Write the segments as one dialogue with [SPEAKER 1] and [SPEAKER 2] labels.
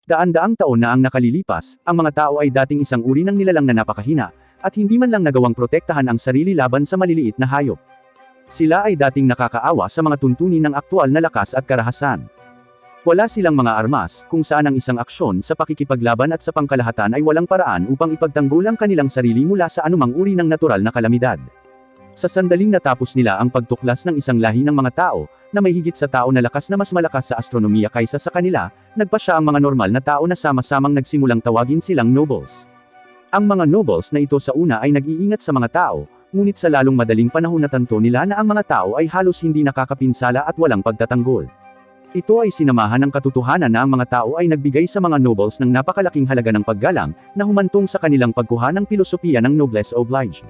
[SPEAKER 1] Daan-daang taon na ang nakalilipas, ang mga tao ay dating isang uri ng nilalang na napakahina, at hindi man lang nagawang protektahan ang sarili laban sa maliliit na hayop. Sila ay dating nakakaawa sa mga tuntunin ng aktwal na lakas at karahasan. Wala silang mga armas, kung saan ang isang aksyon sa pakikipaglaban at sa pangkalahatan ay walang paraan upang ipagtanggol ang kanilang sarili mula sa anumang uri ng natural na kalamidad. Sa sandaling natapos nila ang pagtuklas ng isang lahi ng mga tao, na may higit sa tao na lakas na mas malakas sa astronomiya kaysa sa kanila, nagpa siya ang mga normal na tao na sama-samang nagsimulang tawagin silang nobles. Ang mga nobles na ito sa una ay nag-iingat sa mga tao, ngunit sa lalong madaling panahon natanto nila na ang mga tao ay halos hindi nakakapinsala at walang pagtatanggol. Ito ay sinamahan ng katotohanan na ang mga tao ay nagbigay sa mga nobles ng napakalaking halaga ng paggalang, na humantong sa kanilang pagkuha ng pilosopiya ng noblesse oblige.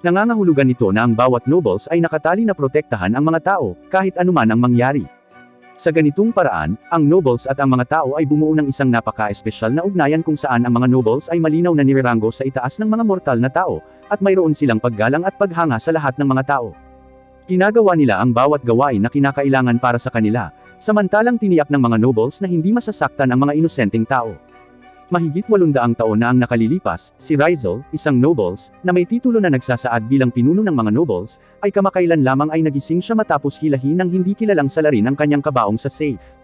[SPEAKER 1] Nangangahulugan ito na ang bawat nobles ay nakatali na protektahan ang mga tao, kahit anuman ang mangyari. Sa ganitong paraan, ang nobles at ang mga tao ay bumuo ng isang napaka-espesyal na ugnayan kung saan ang mga nobles ay malinaw na nireranggo sa itaas ng mga mortal na tao, at mayroon silang paggalang at paghanga sa lahat ng mga tao. Ginagawa nila ang bawat gawain na kinakailangan para sa kanila, samantalang tiniyak ng mga nobles na hindi masasaktan ang mga inosenteng tao. Mahigit 800 taon na ang nakalilipas, si Rizal, isang nobles, na may titulo na nagsasaad bilang pinuno ng mga nobles, ay kamakailan lamang ay nagising siya matapos hilahin ng hindi kilalang salarin ang kanyang kabaong sa safe.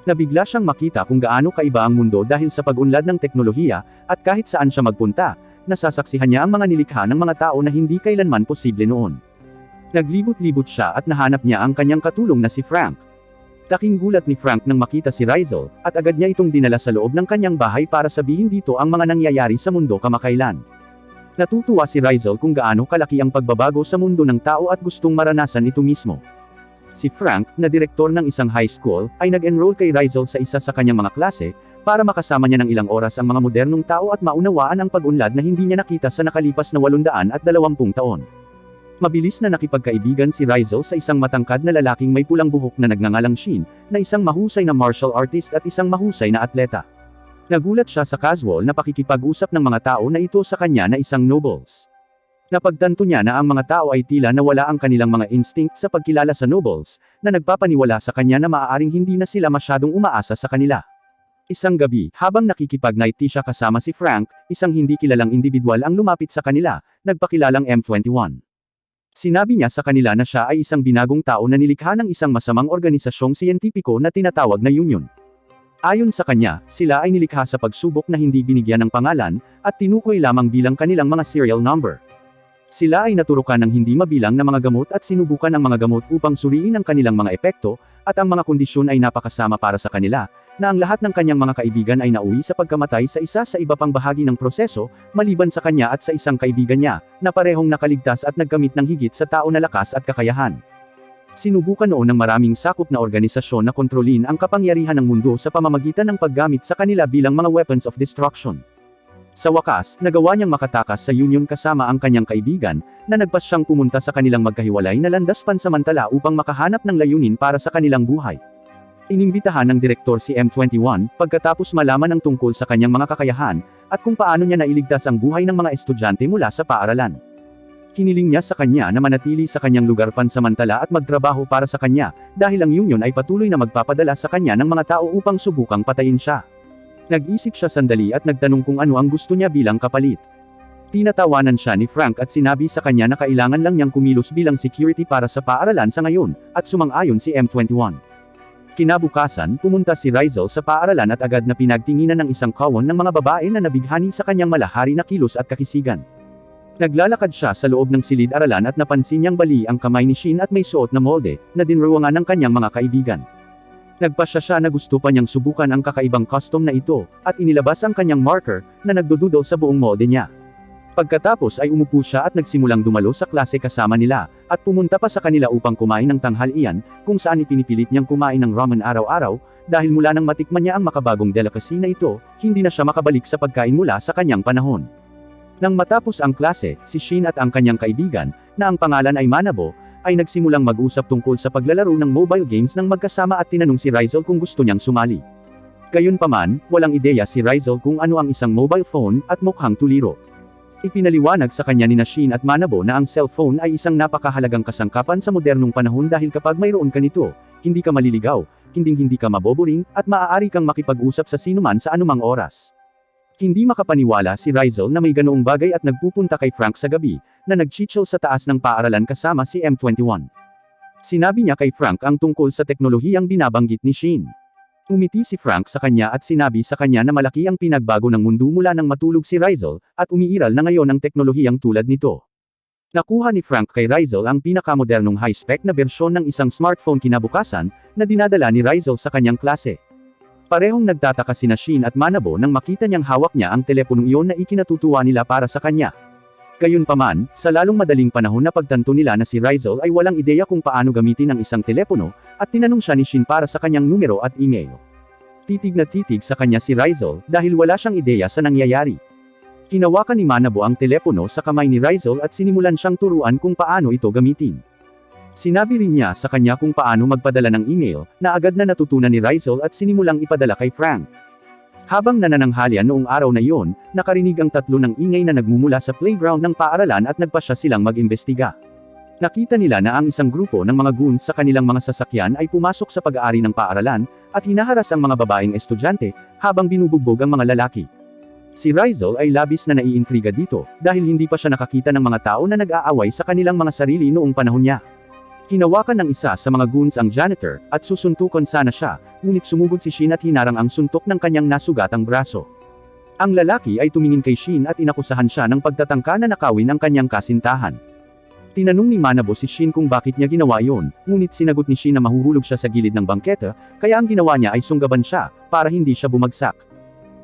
[SPEAKER 1] Nabigla siyang makita kung gaano kaiba ang mundo dahil sa pag-unlad ng teknolohiya, at kahit saan siya magpunta, nasasaksihan niya ang mga nilikha ng mga tao na hindi kailanman posible noon. Naglibot-libot siya at nahanap niya ang kanyang katulong na si Frank. Daking gulat ni Frank nang makita si Rizal, at agad niya itong dinala sa loob ng kanyang bahay para sabihin dito ang mga nangyayari sa mundo kamakailan. Natutuwa si Rizal kung gaano kalaki ang pagbabago sa mundo ng tao at gustong maranasan ito mismo. Si Frank, na direktor ng isang high school, ay nag-enroll kay Rizal sa isa sa kanyang mga klase, para makasama niya ng ilang oras ang mga modernong tao at maunawaan ang pag-unlad na hindi niya nakita sa nakalipas na 820 taon. Mabilis na nakipagkaibigan si Rizal sa isang matangkad na lalaking may pulang buhok na nagngangalang Shin, na isang mahusay na martial artist at isang mahusay na atleta. Nagulat siya sa casual na pakikipag-usap ng mga tao na ito sa kanya na isang nobles. Napagtanto niya na ang mga tao ay tila nawala ang kanilang mga instinct sa pagkilala sa nobles, na nagpapaniwala sa kanya na maaaring hindi na sila masyadong umaasa sa kanila. Isang gabi, habang nakikipag-night tea siya kasama si Frank, isang hindi kilalang individual ang lumapit sa kanila, nagpakilalang M21. Sinabi niya sa kanila na siya ay isang binagong tao na nilikha ng isang masamang organisasyong siyentipiko na tinatawag na Union. Ayon sa kanya, sila ay nilikha sa pagsubok na hindi binigyan ng pangalan, at tinukoy lamang bilang kanilang mga serial number. Sila ay naturukan ng hindi mabilang na mga gamot at sinubukan ang mga gamot upang suriin ang kanilang mga epekto, at ang mga kondisyon ay napakasama para sa kanila, na ang lahat ng kanyang mga kaibigan ay nauwi sa pagkamatay sa isa sa iba pang bahagi ng proseso, maliban sa kanya at sa isang kaibigan niya, na parehong nakaligtas at nagkamit ng higit sa tao na lakas at kakayahan. Sinubukan noon ng maraming sakop na organisasyon na kontrolin ang kapangyarihan ng mundo sa pamamagitan ng paggamit sa kanila bilang mga weapons of destruction. Sa wakas, nagawa niyang makatakas sa Union kasama ang kanyang kaibigan, na nagpas siyang pumunta sa kanilang magkahiwalay na landas pansamantala upang makahanap ng layunin para sa kanilang buhay. Inimbitahan ng direktor si M21, pagkatapos malaman ang tungkol sa kanyang mga kakayahan, at kung paano niya nailigtas ang buhay ng mga estudyante mula sa paaralan. Hiniling niya sa kanya na manatili sa kanyang lugar pansamantala at magtrabaho para sa kanya, dahil ang Union ay patuloy na magpapadala sa kanya ng mga tao upang subukang patayin siya. Nag-isip siya sandali at nagtanong kung ano ang gusto niya bilang kapalit. Tinatawanan siya ni Frank at sinabi sa kanya na kailangan lang niyang kumilos bilang security para sa paaralan sa ngayon, at sumang-ayon si M21. Kinabukasan, pumunta si Rizal sa paaralan at agad na pinagtinginan ng isang kawon ng mga babae na nabighani sa kanyang malahari na kilos at kakisigan. Naglalakad siya sa loob ng silid-aralan at napansin niyang bali ang kamay ni Shin at may suot na molde, na dinruwangan ng kanyang mga kaibigan. Nagpasya siya na gusto pa niyang subukan ang kakaibang custom na ito, at inilabas ang kanyang marker, na nagdududol sa buong molde niya. Pagkatapos ay umupo siya at nagsimulang dumalo sa klase kasama nila, at pumunta pa sa kanila upang kumain ng tanghalian, kung saan ipinipilit niyang kumain ng ramen araw-araw, dahil mula nang matikman niya ang makabagong delicacy na ito, hindi na siya makabalik sa pagkain mula sa kanyang panahon. Nang matapos ang klase, si Shin at ang kanyang kaibigan, na ang pangalan ay Manabo, ay nagsimulang mag-usap tungkol sa paglalaro ng mobile games ng magkasama at tinanong si Rizal kung gusto niyang sumali. Gayunpaman, walang ideya si Rizal kung ano ang isang mobile phone, at mukhang tuliro. Ipinaliwanag sa kanya ni Shin at Manabo na ang cellphone ay isang napakahalagang kasangkapan sa modernong panahon dahil kapag mayroon ka nito, hindi ka maliligaw, hinding-hindi ka maboboring, at maaari kang makipag-usap sa sinuman sa anumang oras. Hindi makapaniwala si Rizal na may ganoong bagay at nagpupunta kay Frank sa gabi, na nagchichil sa taas ng paaralan kasama si M21. Sinabi niya kay Frank ang tungkol sa teknolohiyang binabanggit ni Shin. Umiti si Frank sa kanya at sinabi sa kanya na malaki ang pinagbago ng mundo mula nang matulog si Rizal, at umiiral na ngayon ang teknolohiyang tulad nito. Nakuha ni Frank kay Rizal ang pinakamodernong high-spec na bersyon ng isang smartphone kinabukasan, na dinadala ni Rizal sa kanyang klase. Parehong nagtataka sina Shin at Manabo nang makita niyang hawak niya ang teleponong iyon na ikinatutuwa nila para sa kanya. Gayunpaman, sa lalong madaling panahon na pagtanto nila na si Rizal ay walang ideya kung paano gamitin ang isang telepono, at tinanong siya ni Shin para sa kanyang numero at email. Titig na titig sa kanya si Rizal, dahil wala siyang ideya sa nangyayari. Hinawakan ni Manabo ang telepono sa kamay ni Rizal at sinimulan siyang turuan kung paano ito gamitin. Sinabi rin niya sa kanya kung paano magpadala ng email, na agad na natutunan ni Rizal at sinimulang ipadala kay Frank. Habang nanananghalian noong araw na iyon, nakarinig ang tatlo ng ingay na nagmumula sa playground ng paaralan at nagpasya silang mag-imbestiga. Nakita nila na ang isang grupo ng mga goons sa kanilang mga sasakyan ay pumasok sa pag-aari ng paaralan, at hinaharas ang mga babaeng estudyante, habang binubugbog ang mga lalaki. Si Rizal ay labis na naiintriga dito, dahil hindi pa siya nakakita ng mga tao na nag-aaway sa kanilang mga sarili noong panahon niya. Hinawakan ng isa sa mga goons ang janitor, at susuntukan sana siya, ngunit sumugod si Shin at hinarang ang suntok ng kanyang nasugatang braso. Ang lalaki ay tumingin kay Shin at inakusahan siya ng pagtatangka na nakawin ang kanyang kasintahan. Tinanong ni Manabo si Shin kung bakit niya ginawa iyon, ngunit sinagot ni Shin na mahuhulog siya sa gilid ng bangketa, kaya ang ginawa niya ay sunggaban siya, para hindi siya bumagsak.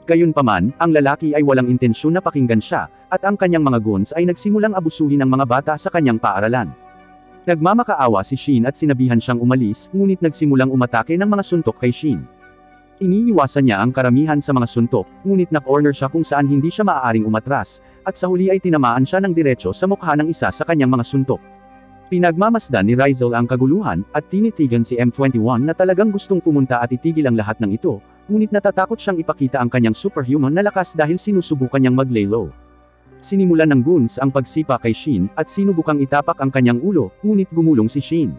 [SPEAKER 1] Gayunpaman, ang lalaki ay walang intensyon na pakinggan siya, at ang kanyang mga goons ay nagsimulang abusuhin ang mga bata sa kanyang paaralan. Nagmamakaawa si Shin at sinabihan siyang umalis, ngunit nagsimulang umatake ng mga suntok kay Shin. Iniiwasan niya ang karamihan sa mga suntok, ngunit na-corner siya kung saan hindi siya maaaring umatras, at sa huli ay tinamaan siya ng diretso sa mukha ng isa sa kanyang mga suntok. Pinagmamasdan ni Rizal ang kaguluhan, at tinitigan si M21 na talagang gustong pumunta at itigil ang lahat ng ito, ngunit natatakot siyang ipakita ang kanyang superhuman na lakas dahil sinusubukan niyang mag-lay low. Sinimulan ng goons ang pagsipa kay Shin, at sinubukang itapak ang kanyang ulo, ngunit gumulong si Shin.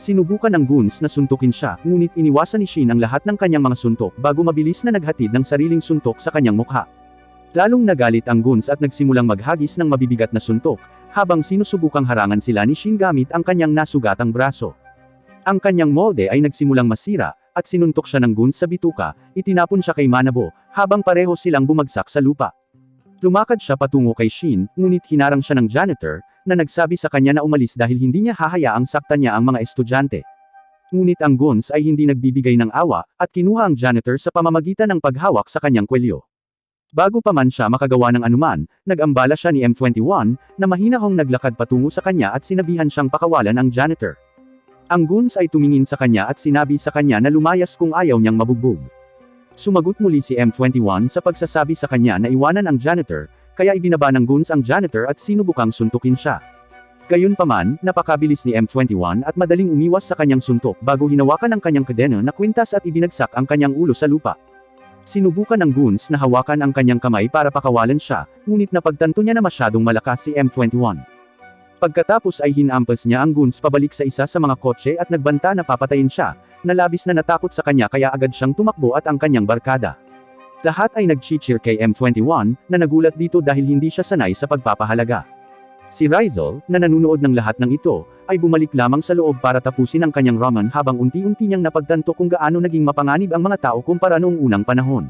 [SPEAKER 1] Sinubukan ng goons na suntukin siya, ngunit iniwasan ni Shin ang lahat ng kanyang mga suntok bago mabilis na naghatid ng sariling suntok sa kanyang mukha. Lalong nagalit ang goons at nagsimulang maghagis ng mabibigat na suntok, habang sinusubukang harangan sila ni Shin gamit ang kanyang nasugatang braso. Ang kanyang molde ay nagsimulang masira, at sinuntok siya ng goons sa bituka, itinapon siya kay Manabo, habang pareho silang bumagsak sa lupa. Lumakad siya patungo kay Shin, ngunit hinarang siya ng janitor, na nagsabi sa kanya na umalis dahil hindi niya hahayaang saktan niya ang mga estudyante. Ngunit ang goons ay hindi nagbibigay ng awa, at kinuha ang janitor sa pamamagitan ng paghawak sa kanyang kwelyo. Bago pa man siya makagawa ng anuman, nag-ambala siya ni M21, na mahinahong naglakad patungo sa kanya at sinabihan siyang pakawalan ang janitor. Ang goons ay tumingin sa kanya at sinabi sa kanya na lumayas kung ayaw niyang mabugbog. Sumagot muli si M21 sa pagsasabi sa kanya na iwanan ang janitor, kaya ibinaba ng goons ang janitor at sinubukang suntukin siya. Gayunpaman, napakabilis ni M21 at madaling umiwas sa kanyang suntok bago hinawakan ang kanyang kadena na kwintas at ibinagsak ang kanyang ulo sa lupa. Sinubukan ng goons na hawakan ang kanyang kamay para pakawalan siya, ngunit napagtanto niya na masyadong malakas si M21. Pagkatapos ay hinampas niya ang goons pabalik sa isa sa mga kotse at nagbanta na papatayin siya, na labis na natakot sa kanya kaya agad siyang tumakbo at ang kanyang barkada. Lahat ay nag-cheer kay M21, na nagulat dito dahil hindi siya sanay sa pagpapahalaga. Si Rizal, na nanunood ng lahat ng ito, ay bumalik lamang sa loob para tapusin ang kanyang ramen habang unti-unti niyang napagtanto kung gaano naging mapanganib ang mga tao kumpara noong unang panahon.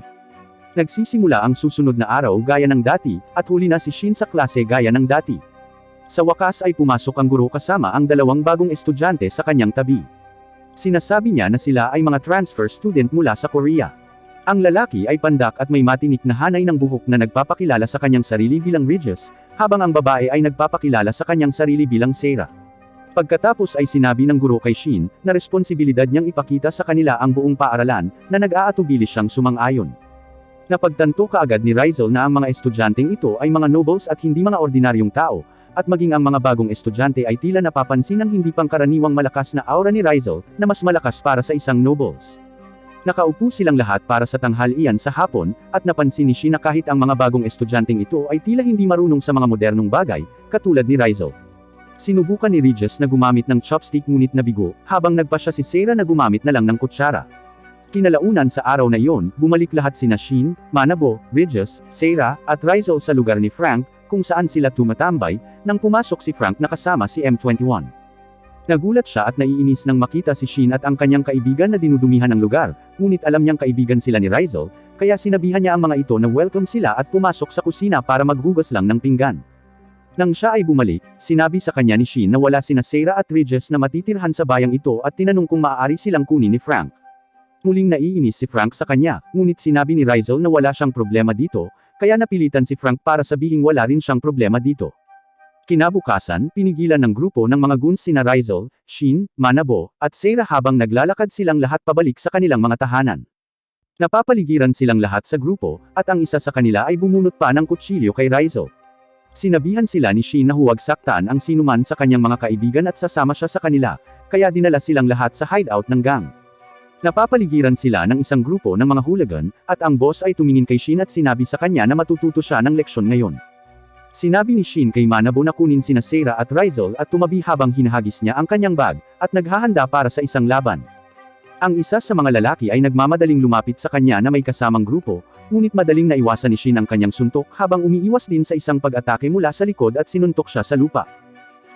[SPEAKER 1] Nagsisimula ang susunod na araw gaya ng dati, at huli na si Shin sa klase gaya ng dati. Sa wakas ay pumasok ang guro kasama ang dalawang bagong estudyante sa kanyang tabi. Sinasabi niya na sila ay mga transfer student mula sa Korea. Ang lalaki ay pandak at may matinik na hanay ng buhok na nagpapakilala sa kanyang sarili bilang Regis, habang ang babae ay nagpapakilala sa kanyang sarili bilang Sarah. Pagkatapos ay sinabi ng guro kay Shin, na responsibilidad niyang ipakita sa kanila ang buong paaralan, na nag-aatubili siyang sumang-ayon. Napagtanto kaagad ni Rizal na ang mga estudyanteng ito ay mga nobles at hindi mga ordinaryong tao, at maging ang mga bagong estudyante ay tila napapansin ng hindi pangkaraniwang malakas na aura ni Rizal, na mas malakas para sa isang nobles. Nakaupo silang lahat para sa tanghalian sa hapon, at napansin ni Shin na kahit ang mga bagong estudyanteng ito ay tila hindi marunong sa mga modernong bagay, katulad ni Rizal. Sinubukan ni Regis na gumamit ng chopstick ngunit nabigo, habang nagpasya si Sarah na gumamit na lang ng kutsara. Kinalaunan sa araw na iyon, bumalik lahat sina Sheen, Manabo, Regis, Sarah, at Rizal sa lugar ni Frank, kung saan sila tumatambay, nang pumasok si Frank na kasama si M21. Nagulat siya at naiinis nang makita si Sheen at ang kanyang kaibigan na dinudumihan ng lugar, ngunit alam niyang kaibigan sila ni Rizal, kaya sinabihan niya ang mga ito na welcome sila at pumasok sa kusina para maghugas lang ng pinggan. Nang siya ay bumalik, sinabi sa kanya ni Sheen na wala sina Sarah at Regis na matitirhan sa bayang ito at tinanong kung maaari silang kunin ni Frank. Muling naiinis si Frank sa kanya, ngunit sinabi ni Rizal na wala siyang problema dito, kaya napilitan si Frank para sabihing wala rin siyang problema dito. Kinabukasan, pinigilan ng grupo ng mga goons sina Rizal, Sheen, Manabo, at Sarah habang naglalakad silang lahat pabalik sa kanilang mga tahanan. Napapaligiran silang lahat sa grupo, at ang isa sa kanila ay bumunot pa ng kutsilyo kay Rizal. Sinabihan sila ni Sheen na huwag saktan ang sinuman sa kanyang mga kaibigan at sasama siya sa kanila, kaya dinala silang lahat sa hideout ng gang. Napapaligiran sila ng isang grupo ng mga hooligan, at ang boss ay tumingin kay Sheen at sinabi sa kanya na matututo siya ng leksyon ngayon. Sinabi ni Sheen kay Manabo na kunin sina Sarah at Rizal at tumabi habang hinahagis niya ang kanyang bag, at naghahanda para sa isang laban. Ang isa sa mga lalaki ay nagmamadaling lumapit sa kanya na may kasamang grupo, ngunit madaling naiwasan ni Sheen ang kanyang suntok habang umiiwas din sa isang pag-atake mula sa likod at sinuntok siya sa lupa.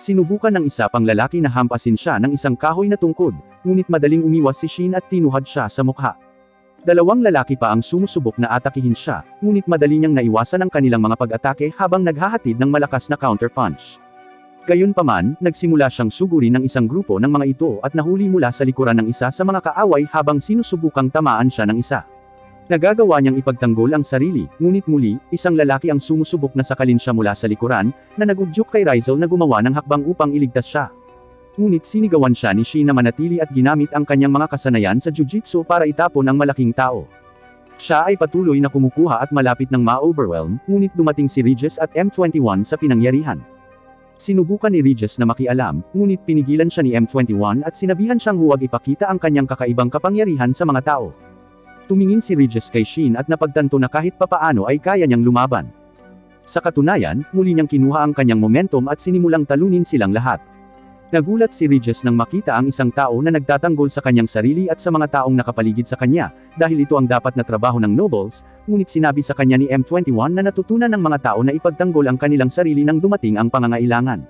[SPEAKER 1] Sinubukan ng isa pang lalaki na hampasin siya ng isang kahoy na tungkod, ngunit madaling umiwas si Sheen at tinuhad siya sa mukha. Dalawang lalaki pa ang sumusubok na atakihin siya, ngunit madali niyang naiwasan ang kanilang mga pag-atake habang naghahatid ng malakas na counter-punch. Gayunpaman, nagsimula siyang sugurin ng isang grupo ng mga ito at nahuli mula sa likuran ng isa sa mga kaaway habang sinusubukang tamaan siya ng isa. Nagagawa niyang ipagtanggol ang sarili, ngunit muli, isang lalaki ang sumusubok na sakalin siya mula sa likuran, na nagudyok kay Rizal na gumawa ng hakbang upang iligtas siya. Ngunit sinigawan siya ni Sheen na manatili at ginamit ang kanyang mga kasanayan sa jiu-jitsu para itapon ang malaking tao. Siya ay patuloy na kumukuha at malapit ng ma-overwhelm, ngunit dumating si Regis at M21 sa pinangyarihan. Sinubukan ni Regis na makialam, ngunit pinigilan siya ni M21 at sinabihan siyang huwag ipakita ang kanyang kakaibang kapangyarihan sa mga tao. Tumingin si Regis kay Sheen at napagtanto na kahit papaano ay kaya niyang lumaban. Sa katunayan, muli niyang kinuha ang kanyang momentum at sinimulang talunin silang lahat. Nagulat si Regis nang makita ang isang tao na nagtatanggol sa kanyang sarili at sa mga taong nakapaligid sa kanya, dahil ito ang dapat na trabaho ng nobles, ngunit sinabi sa kanya ni M21 na natutunan ng mga tao na ipagtanggol ang kanilang sarili nang dumating ang pangangailangan.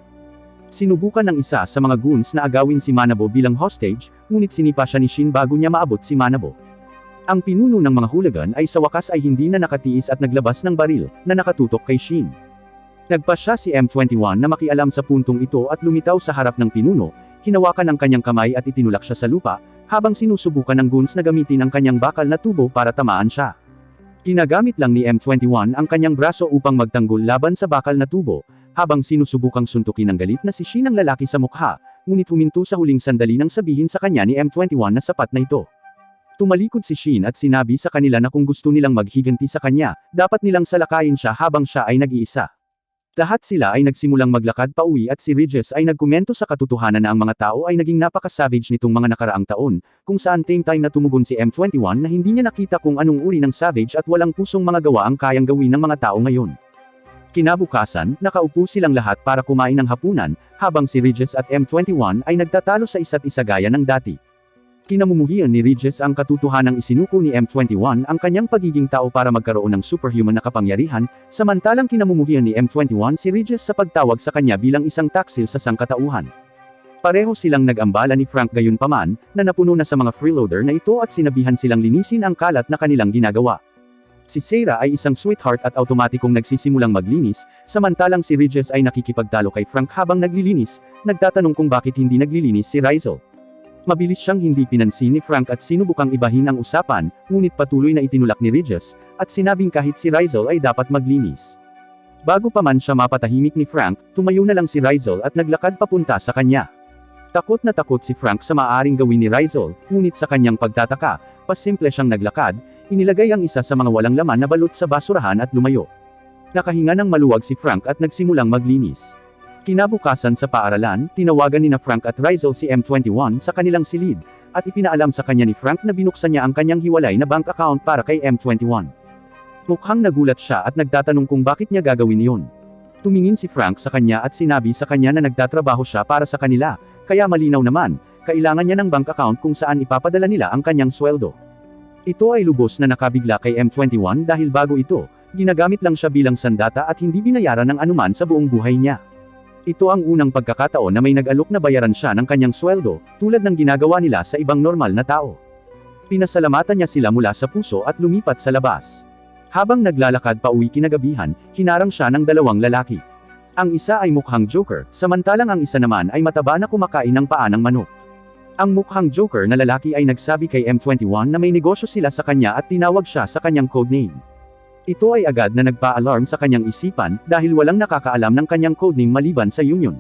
[SPEAKER 1] Sinubukan ng isa sa mga goons na agawin si Manabo bilang hostage, ngunit sinipa siya ni Sheen bago niya maabot si Manabo. Ang pinuno ng mga hooligan ay sa wakas ay hindi na nakatiis at naglabas ng baril, na nakatutok kay Sheen. Nagpasya si M21 na makialam sa puntong ito at lumitaw sa harap ng pinuno, hinawakan ang kanyang kamay at itinulak siya sa lupa, habang sinusubukan ng goons na gamitin ang kanyang bakal na tubo para tamaan siya. Ginagamit lang ni M21 ang kanyang braso upang magtanggol laban sa bakal na tubo, habang sinusubukang suntukin ng galit na si Sheen ang lalaki sa mukha, ngunit huminto sa huling sandali nang sabihin sa kanya ni M21 na sapat na ito. Tumalikod si Sheen at sinabi sa kanila na kung gusto nilang maghiganti sa kanya, dapat nilang salakayin siya habang siya ay nag-iisa. Lahat sila ay nagsimulang maglakad pauwi at si Regis ay nagkomento sa katotohanan na ang mga tao ay naging napaka-savage nitong mga nakaraang taon, kung saan same time na tumugon si M21 na hindi niya nakita kung anong uri ng savage at walang pusong mga gawa ang kayang gawin ng mga tao ngayon. Kinabukasan, nakaupo silang lahat para kumain ng hapunan, habang si Regis at M21 ay nagtatalo sa isa't isa gaya ng dati. Kinamumuhian ni Regis ang katotohanang isinuko ni M21 ang kanyang pagiging tao para magkaroon ng superhuman na kapangyarihan, samantalang kinamumuhian ni M21 si Regis sa pagtawag sa kanya bilang isang taksil sa sangkatauhan. Pareho silang nag-ambala ni Frank gayunpaman, na napuno na sa mga freeloader na ito at sinabihan silang linisin ang kalat na kanilang ginagawa. Si Sarah ay isang sweetheart at automatikong nagsisimulang maglinis, samantalang si Regis ay nakikipagtalo kay Frank habang naglilinis, nagtatanong kung bakit hindi naglilinis si Rizal. Mabilis siyang hindi pinansin ni Frank at sinubukang ibahin ang usapan, ngunit patuloy na itinulak ni Regis, at sinabing kahit si Rizal ay dapat maglinis. Bago pa man siya mapatahimik ni Frank, tumayo na lang si Rizal at naglakad papunta sa kanya. Takot na takot si Frank sa maaaring gawin ni Rizal, ngunit sa kanyang pagtataka, pasimple siyang naglakad, inilagay ang isa sa mga walang laman na balot sa basurahan at lumayo. Nakahinga ng maluwag si Frank at nagsimulang maglinis. Kinabukasan sa paaralan, tinawagan ni Frank at Rizal si M21 sa kanilang silid, at ipinaalam sa kanya ni Frank na binuksan niya ang kanyang hiwalay na bank account para kay M21. Mukhang nagulat siya at nagtatanong kung bakit niya gagawin iyon. Tumingin si Frank sa kanya at sinabi sa kanya na nagtatrabaho siya para sa kanila, kaya malinaw naman, kailangan niya ng bank account kung saan ipapadala nila ang kanyang sweldo. Ito ay lubos na nakabigla kay M21 dahil bago ito, ginagamit lang siya bilang sandata at hindi binayaran ng anuman sa buong buhay niya. Ito ang unang pagkakataon na may nag-alok na bayaran siya ng kanyang sweldo, tulad ng ginagawa nila sa ibang normal na tao. Pinasalamatan niya sila mula sa puso at lumipat sa labas. Habang naglalakad pa uwi kinagabihan, hinarang siya ng dalawang lalaki. Ang isa ay mukhang joker, samantalang ang isa naman ay mataba na kumakain ng paa ng manok. Ang mukhang joker na lalaki ay nagsabi kay M21 na may negosyo sila sa kanya at tinawag siya sa kanyang codename. Ito ay agad na nagpa-alarm sa kanyang isipan, dahil walang nakakaalam ng kanyang codename maliban sa Union.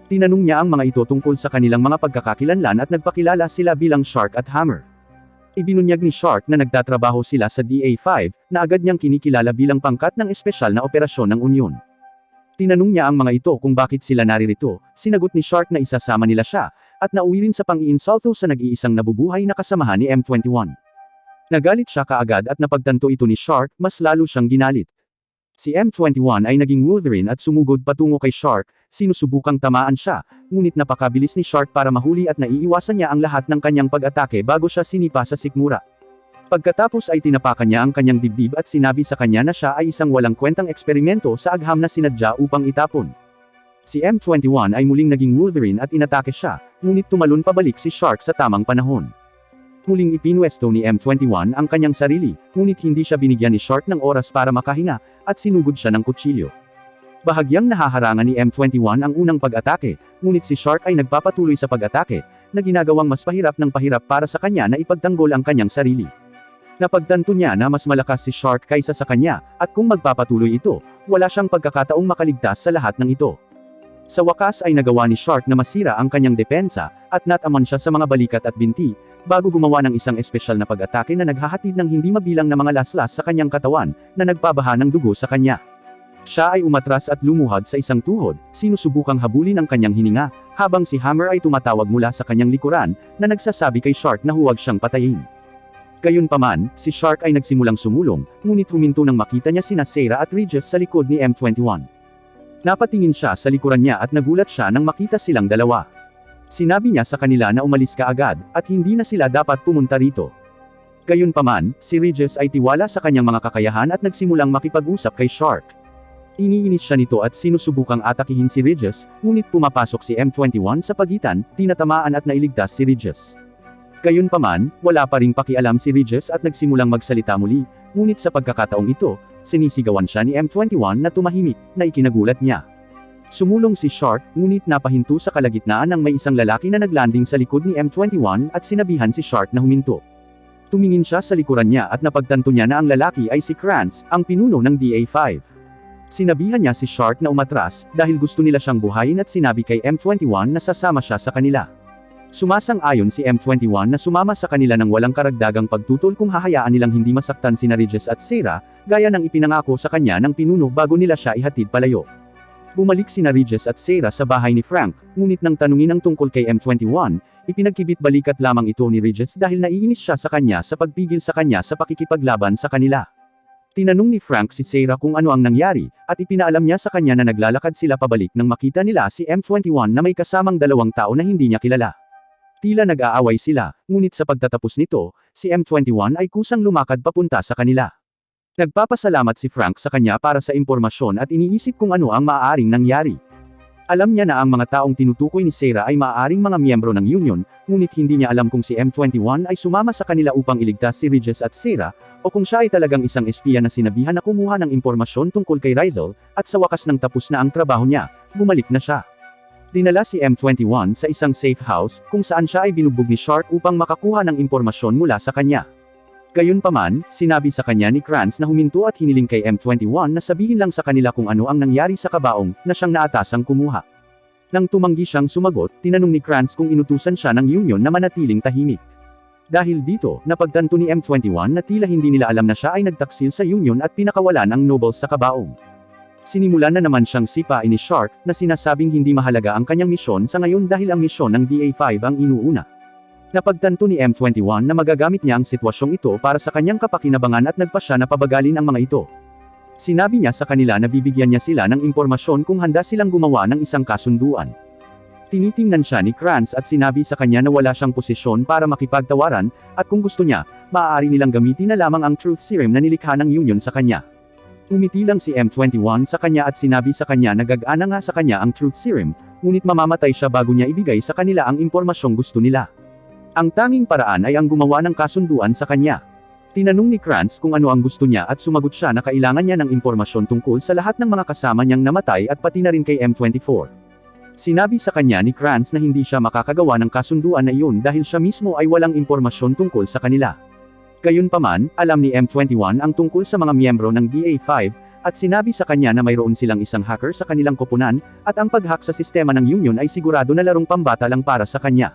[SPEAKER 1] Tinanong niya ang mga ito tungkol sa kanilang mga pagkakakilanlan at nagpakilala sila bilang Shark at Hammer. Ibinunyag ni Shark na nagtatrabaho sila sa DA5, na agad niyang kinikilala bilang pangkat ng espesyal na operasyon ng Union. Tinanong niya ang mga ito kung bakit sila naririto, sinagot ni Shark na isasama nila siya, at nauwi rin sa pang-iinsulto sa nag-iisang nabubuhay na kasamahan ni M21. Nagalit siya kaagad at napagtanto ito ni Shark, mas lalo siyang ginalit. Si M21 ay naging Wolverine at sumugod patungo kay Shark, sinusubukang tamaan siya, ngunit napakabilis ni Shark para mahuli at naiiwasan niya ang lahat ng kanyang pag-atake bago siya sinipa sa sikmura. Pagkatapos ay tinapakan niya ang kanyang dibdib at sinabi sa kanya na siya ay isang walang kwentang eksperimento sa agham na sinadya upang itapon. Si M21 ay muling naging Wolverine at inatake siya, ngunit tumalon pabalik si Shark sa tamang panahon. Muling ipinwesto ni M21 ang kanyang sarili, ngunit hindi siya binigyan ni Shark ng oras para makahinga, at sinugod siya ng kutsilyo. Bahagyang nahaharangan ni M21 ang unang pag-atake, ngunit si Shark ay nagpapatuloy sa pag-atake, na ginagawang mas pahirap ng pahirap para sa kanya na ipagtanggol ang kanyang sarili. Napagtanto niya na mas malakas si Shark kaysa sa kanya, at kung magpapatuloy ito, wala siyang pagkakataong makaligtas sa lahat ng ito. Sa wakas ay nagawa ni Shark na masira ang kanyang depensa, at nataman siya sa mga balikat at binti, bago gumawa ng isang espesyal na pag-atake na naghahatid ng hindi mabilang na mga laslas sa kanyang katawan, na nagbabaha ng dugo sa kanya. Siya ay umatras at lumuhad sa isang tuhod, sinusubukang habulin ang kanyang hininga, habang si Hammer ay tumatawag mula sa kanyang likuran, na nagsasabi kay Shark na huwag siyang patayin. Gayunpaman, si Shark ay nagsimulang sumulong, ngunit huminto nang makita niya sina Sarah at Regis sa likod ni M21. Napatingin siya sa likuran niya at nagulat siya nang makita silang dalawa. Sinabi niya sa kanila na umalis kaagad, at hindi na sila dapat pumunta rito. Gayunpaman, si Regis ay tiwala sa kanyang mga kakayahan at nagsimulang makipag-usap kay Shark. Iniinis siya nito at sinusubukang atakihin si Regis, ngunit pumapasok si M21 sa pagitan, tinatamaan at nailigtas si Regis. Gayunpaman, wala pa ring pakialam si Regis at nagsimulang magsalita muli, ngunit sa pagkakataong ito, sinisigawan siya ni M21 na tumahimik, na ikinagulat niya. Sumulong si Shark, ngunit napahinto sa kalagitnaan ng may isang lalaki na naglanding sa likod ni M21 at sinabihan si Shark na huminto. Tumingin siya sa likuran niya at napagtanto niya na ang lalaki ay si Krantz, ang pinuno ng DA5. Sinabihan niya si Shark na umatras, dahil gusto nila siyang buhayin at sinabi kay M21 na sasama siya sa kanila. Sumasang-ayon si M21 na sumama sa kanila ng walang karagdagang pagtutol kung hahayaan nilang hindi masaktan sina Regis at Sarah, gaya ng ipinangako sa kanya ng pinuno bago nila siya ihatid palayo. Bumalik sina Regis at Sarah sa bahay ni Frank, ngunit nang tanungin ang tungkol kay M21, ipinagkibit-balikat lamang ito ni Regis dahil naiinis siya sa kanya sa pagpigil sa kanya sa pakikipaglaban sa kanila. Tinanong ni Frank si Sarah kung ano ang nangyari, at ipinaalam niya sa kanya na naglalakad sila pabalik nang makita nila si M21 na may kasamang dalawang tao na hindi niya kilala. Tila nag-aaway sila, ngunit sa pagtatapos nito, si M21 ay kusang lumakad papunta sa kanila. Nagpapasalamat si Frank sa kanya para sa impormasyon at iniisip kung ano ang maaaring nangyari. Alam niya na ang mga taong tinutukoy ni Sarah ay maaaring mga miyembro ng Union, ngunit hindi niya alam kung si M21 ay sumama sa kanila upang iligtas si Regis at Sarah, o kung siya ay talagang isang espiya na sinabihan na kumuha ng impormasyon tungkol kay Rizal, at sa wakas nang tapos na ang trabaho niya, bumalik na siya. Dinala si M21 sa isang safe house, kung saan siya ay binugbog ni Shark upang makakuha ng impormasyon mula sa kanya. Gayunpaman, sinabi sa kanya ni Krantz na huminto at hiniling kay M21 na sabihin lang sa kanila kung ano ang nangyari sa kabaong, na siyang naatasang kumuha. Nang tumanggi siyang sumagot, tinanong ni Krantz kung inutusan siya ng Union na manatiling tahimik. Dahil dito, napagtanto ni M21 na tila hindi nila alam na siya ay nagtaksil sa Union at pinakawalan ang nobles sa kabaong. Sinimulan na naman siyang sipain ni Shark, na sinasabing hindi mahalaga ang kanyang misyon sa ngayon dahil ang misyon ng DA5 ang inuuna. Napagtanto ni M21 na magagamit niya ang sitwasyong ito para sa kanyang kapakinabangan at nagpa siya na pabagalin ang mga ito. Sinabi niya sa kanila na bibigyan niya sila ng impormasyon kung handa silang gumawa ng isang kasunduan. Tinitingnan siya ni Krantz at sinabi sa kanya na wala siyang posisyon para makipagtawaran, at kung gusto niya, maaari nilang gamitin na lamang ang truth serum na nilikha ng Union sa kanya. Umiti lang si M21 sa kanya at sinabi sa kanya na gagana nga sa kanya ang truth serum, ngunit mamamatay siya bago niya ibigay sa kanila ang impormasyong gusto nila. Ang tanging paraan ay ang gumawa ng kasunduan sa kanya. Tinanong ni Krantz kung ano ang gusto niya at sumagot siya na kailangan niya ng impormasyon tungkol sa lahat ng mga kasama niyang namatay at pati na rin kay M24. Sinabi sa kanya ni Krantz na hindi siya makakagawa ng kasunduan na iyon dahil siya mismo ay walang impormasyon tungkol sa kanila. Gayunpaman, alam ni M21 ang tungkol sa mga miyembro ng DA5, at sinabi sa kanya na mayroon silang isang hacker sa kanilang koponan, at ang pag-hack sa sistema ng Union ay sigurado na larong pambata lang para sa kanya.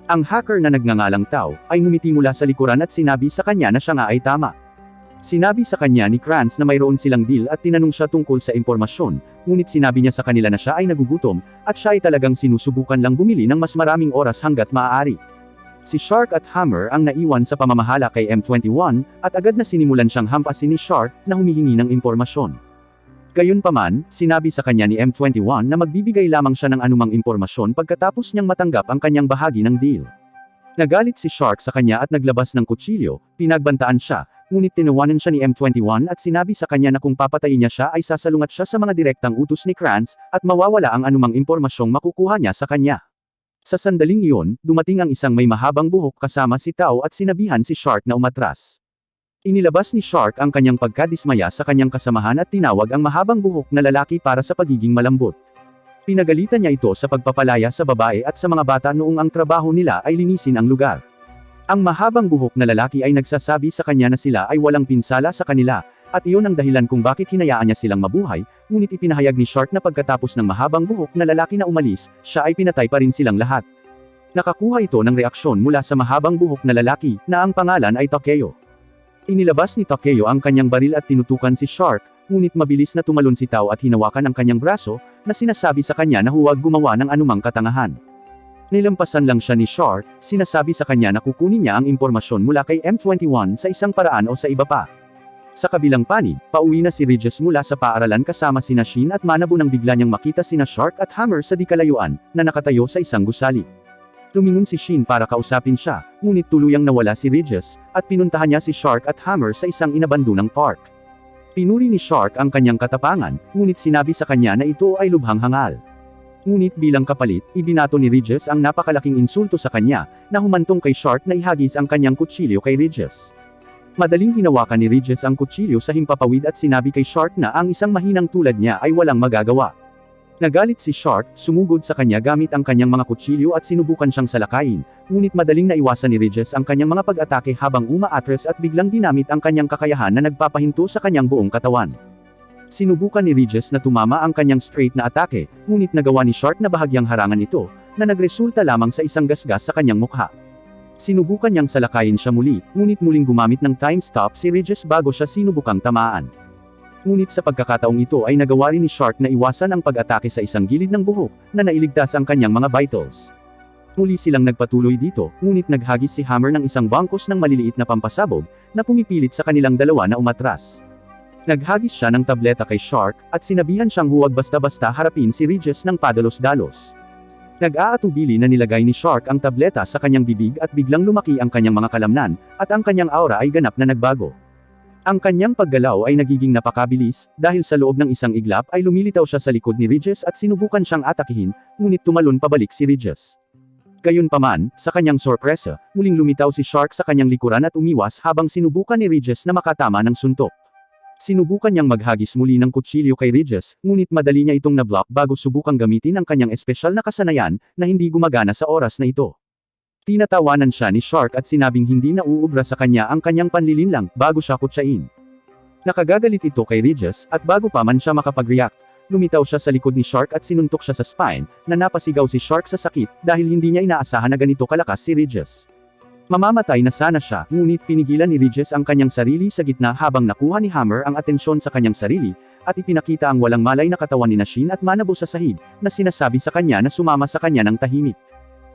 [SPEAKER 1] Ang hacker na nagngangalang Tao, ay ngumiti mula sa likuran at sinabi sa kanya na siya nga ay tama. Sinabi sa kanya ni Krantz na mayroon silang deal at tinanong siya tungkol sa impormasyon, ngunit sinabi niya sa kanila na siya ay nagugutom, at siya ay talagang sinusubukan lang bumili ng mas maraming oras hanggat maaari. Si Shark at Hammer ang naiwan sa pamamahala kay M21, at agad na sinimulan siyang hampasin ni Shark, na humihingi ng impormasyon. Gayunpaman, sinabi sa kanya ni M21 na magbibigay lamang siya ng anumang impormasyon pagkatapos niyang matanggap ang kanyang bahagi ng deal. Nagalit si Shark sa kanya at naglabas ng kutsilyo, pinagbantaan siya, ngunit tinawanan siya ni M21 at sinabi sa kanya na kung papatayin niya siya ay sasalungat siya sa mga direktang utos ni Krantz, at mawawala ang anumang impormasyong makukuha niya sa kanya. Sa sandaling iyon, dumating ang isang may mahabang buhok kasama si Tao at sinabihan si Shark na umatras. Inilabas ni Shark ang kanyang pagkadismaya sa kanyang kasamahan at tinawag ang mahabang buhok na lalaki para sa pagiging malambot. Pinagalitan niya ito sa pagpapalaya sa babae at sa mga bata noong ang trabaho nila ay linisin ang lugar. Ang mahabang buhok na lalaki ay nagsasabi sa kanya na sila ay walang pinsala sa kanila, at iyon ang dahilan kung bakit hinayaan niya silang mabuhay, ngunit ipinahayag ni Shark na pagkatapos ng mahabang buhok na lalaki na umalis, siya ay pinatay pa rin silang lahat. Nakakuha ito ng reaksyon mula sa mahabang buhok na lalaki, na ang pangalan ay Takeo. Inilabas ni Takeo ang kanyang baril at tinutukan si Shark, ngunit mabilis na tumalon si Tao at hinawakan ang kanyang braso, na sinasabi sa kanya na huwag gumawa ng anumang katangahan. Nilampasan lang siya ni Shark, sinasabi sa kanya na kukunin niya ang impormasyon mula kay M21 sa isang paraan o sa iba pa. Sa kabilang panig, pauwi na si Regis mula sa paaralan kasama sina Shin at Manabu nang bigla niyang makita sina Shark at Hammer sa di kalayuan, na nakatayo sa isang gusali. Tumingon si Shin para kausapin siya, ngunit tuluyang nawala si Regis, at pinuntahan niya si Shark at Hammer sa isang inabandonang park. Pinuri ni Shark ang kanyang katapangan, ngunit sinabi sa kanya na ito ay lubhang hangal. Ngunit bilang kapalit, ibinato ni Regis ang napakalaking insulto sa kanya, na humantong kay Shark na ihagis ang kanyang kutsilyo kay Regis. Madaling hinawakan ni Regis ang kutsilyo sa himpapawid at sinabi kay Shark na ang isang mahinang tulad niya ay walang magagawa. Nagalit si Shark, sumugod sa kanya gamit ang kanyang mga kutsilyo at sinubukan siyang salakayin, ngunit madaling naiwasan ni Regis ang kanyang mga pag-atake habang umaatras at biglang ginamit ang kanyang kakayahan na nagpapahinto sa kanyang buong katawan. Sinubukan ni Regis na tumama ang kanyang straight na atake, ngunit nagawa ni Shark na bahagyang harangan ito, na nagresulta lamang sa isang gasgas sa kanyang mukha. Sinubukan niyang salakayin siya muli, ngunit muling gumamit ng time stop si Regis bago siya sinubukang tamaan. Ngunit sa pagkakataong ito ay nagawa rin ni Shark na iwasan ang pag-atake sa isang gilid ng buhok, na nailigtas ang kanyang mga vitals. Muli silang nagpatuloy dito, ngunit naghagis si Hammer ng isang bangkos ng maliliit na pampasabog, na pumipilit sa kanilang dalawa na umatras. Naghagis siya ng tableta kay Shark, at sinabihan siyang huwag basta-basta harapin si Regis ng padalos-dalos. Nag-aatubili na nilagay ni Shark ang tableta sa kanyang bibig at biglang lumaki ang kanyang mga kalamnan, at ang kanyang aura ay ganap na nagbago. Ang kanyang paggalaw ay nagiging napakabilis, dahil sa loob ng isang iglap ay lumilitaw siya sa likod ni Regis at sinubukan siyang atakihin, ngunit tumalon pabalik si Regis. Gayunpaman, sa kanyang sorpresa, muling lumitaw si Shark sa kanyang likuran at umiwas habang sinubukan ni Regis na makatama ng suntok. Sinubukan niyang maghagis muli ng kutsilyo kay Regis, ngunit madali niya itong na-block bago subukang gamitin ang kanyang espesyal na kasanayan, na hindi gumagana sa oras na ito. Tinatawanan siya ni Shark at sinabing hindi na uubra sa kanya ang kanyang panlilinlang, bago siya kutsain. Nakagagalit ito kay Regis, at bago pa man siya makapag-react, lumitaw siya sa likod ni Shark at sinuntok siya sa spine, na napasigaw si Shark sa sakit, dahil hindi niya inaasahan na ganito kalakas si Regis. Mamamatay na sana siya, ngunit pinigilan ni Regis ang kanyang sarili sa gitna habang nakuha ni Hammer ang atensyon sa kanyang sarili, at ipinakita ang walang malay na katawan ni Shin at Manabu sa sahig, na sinasabi sa kanya na sumama sa kanya ng tahimik.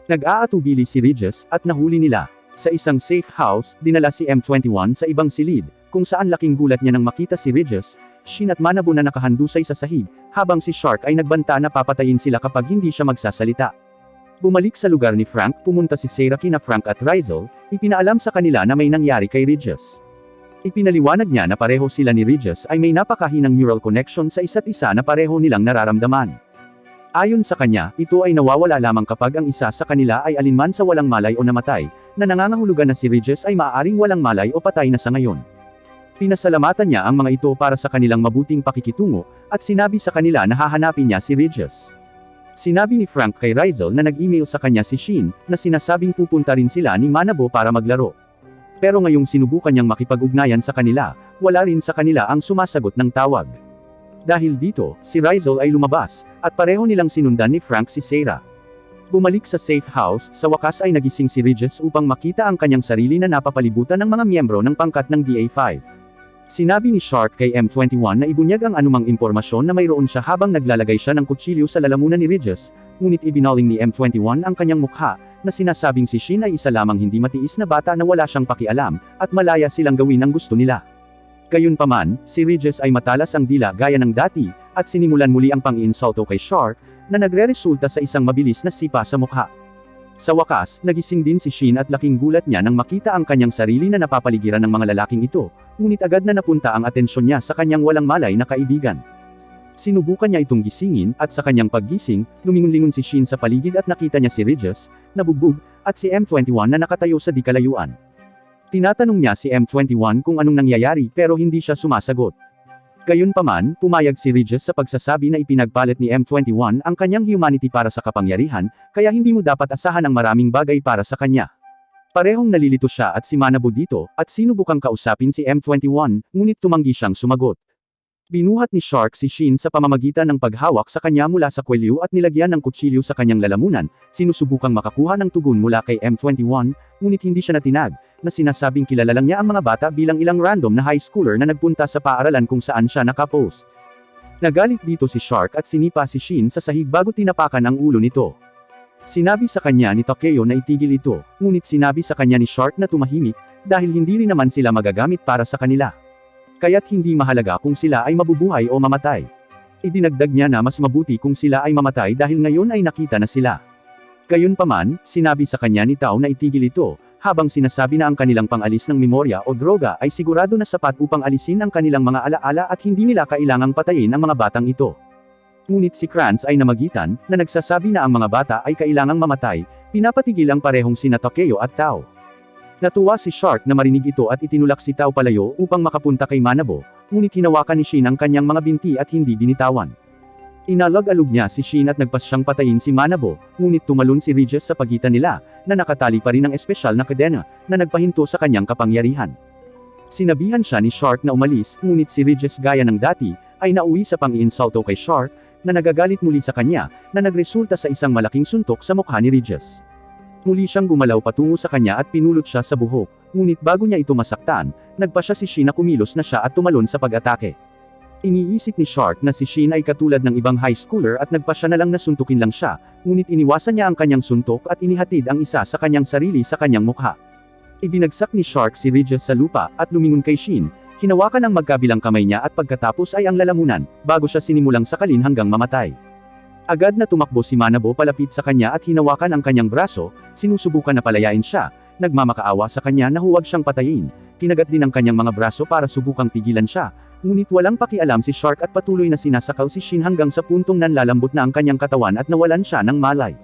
[SPEAKER 1] Nag-aatubili si Regis, at nahuli nila. Sa isang safe house, dinala si M21 sa ibang silid, kung saan laking gulat niya nang makita si Regis, Shin at Manabo na nakahandusay sa sahig, habang si Shark ay nagbanta na papatayin sila kapag hindi siya magsasalita. Bumalik sa lugar ni Frank, pumunta si Sarah kina Frank at Rizal, ipinaalam sa kanila na may nangyari kay Regis. Ipinaliwanag niya na pareho sila ni Regis ay may napakahinang neural connection sa isa't isa na pareho nilang nararamdaman. Ayon sa kanya, ito ay nawawala lamang kapag ang isa sa kanila ay alinman sa walang malay o namatay, na nangangahulugan na si Regis ay maaaring walang malay o patay na sa ngayon. Pinasalamatan niya ang mga ito para sa kanilang mabuting pakikitungo, at sinabi sa kanila na hahanapin niya si Regis. Sinabi ni Frank kay Rizal na nag-email sa kanya si Shin, na sinasabing pupunta rin sila ni Manabo para maglaro. Pero ngayong sinubukan niyang makipag-ugnayan sa kanila, wala rin sa kanila ang sumasagot ng tawag. Dahil dito, si Rizal ay lumabas, at pareho nilang sinundan ni Frank si Sarah. Bumalik sa safe house, sa wakas ay nagising si Regis upang makita ang kanyang sarili na napapalibutan ng mga miyembro ng pangkat ng DA5. Sinabi ni Shark kay M21 na ibunyag ang anumang impormasyon na mayroon siya habang naglalagay siya ng kutsilyo sa lalamunan ni Regis, ngunit ibinaling ni M21 ang kanyang mukha, na sinasabing si Shin ay isa lamang hindi matiis na bata na wala siyang pakialam, at malaya silang gawin ang gusto nila. Gayunpaman, si Regis ay matalas ang dila gaya ng dati, at sinimulan muli ang pang-iinsulto kay Shark, na nagre-resulta sa isang mabilis na sipa sa mukha. Sa wakas, nagising din si Shin at laking gulat niya nang makita ang kanyang sarili na napapaligiran ng mga lalaking ito, ngunit agad na napunta ang atensyon niya sa kanyang walang malay na kaibigan. Sinubukan niya itong gisingin, at sa kanyang paggising, lumingon-lingon si Shin sa paligid at nakita niya si Regis, nabugbog, at si M21 na nakatayo sa di kalayuan. Tinatanong niya si M21 kung anong nangyayari pero hindi siya sumasagot. Gayunpaman, pumayag si Regis sa pagsasabi na ipinagpalit ni M21 ang kanyang humanity para sa kapangyarihan, kaya hindi mo dapat asahan ang maraming bagay para sa kanya. Parehong nalilito siya at si Manabo dito, at sinubukang kausapin si M21, ngunit tumanggi siyang sumagot. Binuhat ni Shark si Shin sa pamamagitan ng paghawak sa kanya mula sa kwelyo at nilagyan ng kutsilyo sa kanyang lalamunan, sinusubukang makakuha ng tugon mula kay M21, ngunit hindi siya natinag, na sinasabing kilala lang niya ang mga bata bilang ilang random na high schooler na nagpunta sa paaralan kung saan siya nakapost. Nagalit dito si Shark at sinipa si Shin sa sahig bago tinapakan ang ulo nito. Sinabi sa kanya ni Takeo na itigil ito, ngunit sinabi sa kanya ni Shark na tumahimik, dahil hindi rin naman sila magagamit para sa kanila. Kaya't hindi mahalaga kung sila ay mabubuhay o mamatay. Idinagdag niya na mas mabuti kung sila ay mamatay dahil ngayon ay nakita na sila. Gayunpaman, sinabi sa kanya ni Tao na itigil ito, habang sinasabi na ang kanilang pangalis ng memorya o droga ay sigurado na sapat upang alisin ang kanilang mga alaala at hindi nila kailangang patayin ang mga batang ito. Ngunit si Kranz ay namagitan, na nagsasabi na ang mga bata ay kailangang mamatay, pinapatigil ang parehong sina Takeo at Tao. Natuwa si Shark na marinig ito at itinulak si Tao palayo upang makapunta kay Manabo, ngunit hinawakan ni Shin ang kanyang mga binti at hindi binitawan. Inalag-alog niya si Shin at nagpas siyang patayin si Manabo, ngunit tumalon si Regis sa pagitan nila, na nakatali pa rin ng espesyal na kadena, na nagpahinto sa kanyang kapangyarihan. Sinabihan siya ni Shark na umalis, ngunit si Regis gaya ng dati, ay nauwi sa pang-iinsulto kay Shark, na nagagalit muli sa kanya, na nagresulta sa isang malaking suntok sa mukha ni Regis. Muli siyang gumalaw patungo sa kanya at pinulot siya sa buhok, ngunit bago niya ito masaktan, nagpa siya si Shin na kumilos na siya at tumalon sa pag-atake. Iniisip ni Shark na si Shin ay katulad ng ibang high schooler at nagpa siya na lang na suntukin lang siya, ngunit iniwasan niya ang kanyang suntok at inihatid ang isa sa kanyang sarili sa kanyang mukha. Ibinagsak ni Shark si Regis sa lupa, at lumingon kay Shin, hinawakan ang magkabilang kamay niya at pagkatapos ay ang lalamunan, bago siya sinimulang sakalin hanggang mamatay. Agad na tumakbo si Manabo palapit sa kanya at hinawakan ang kanyang braso, sinusubukan na palayain siya, nagmamakaawa sa kanya na huwag siyang patayin, kinagat din ang kanyang mga braso para subukang pigilan siya, ngunit walang pakialam si Shark at patuloy na sinasakal si Shin hanggang sa puntong nanlalambot na ang kanyang katawan at nawalan siya ng malay.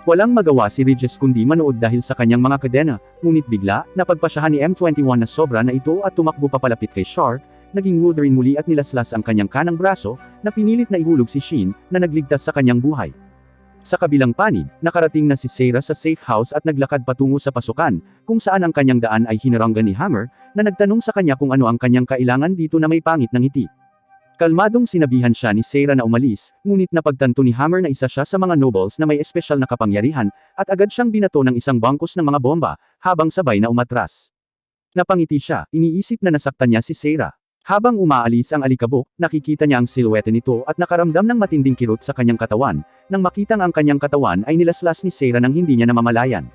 [SPEAKER 1] Walang magawa si Regis kundi manood dahil sa kanyang mga kadena, ngunit bigla, napagpasyahan ni M21 na sobra na ito at tumakbo papalapit kay Shark, naging Wolverine muli at nilaslas ang kanyang kanang braso, na pinilit na ihulog si Shin, na nagligtas sa kanyang buhay. Sa kabilang panig, nakarating na si Sarah sa safe house at naglakad patungo sa pasukan, kung saan ang kanyang daan ay hinaranggan ni Hammer, na nagtanong sa kanya kung ano ang kanyang kailangan dito na may pangit ng ngiti. Kalmadong sinabihan siya ni Sarah na umalis, ngunit napagtanto ni Hammer na isa siya sa mga nobles na may espesyal na kapangyarihan, at agad siyang binato ng isang bangkos ng mga bomba, habang sabay na umatras. Napangiti siya, iniisip na nasaktan niya si Sarah. Habang umaalis ang alikabok, nakikita niya ang silhouette nito at nakaramdam ng matinding kirot sa kanyang katawan, nang makitang ang kanyang katawan ay nilaslas ni Sarah nang hindi niya namamalayan.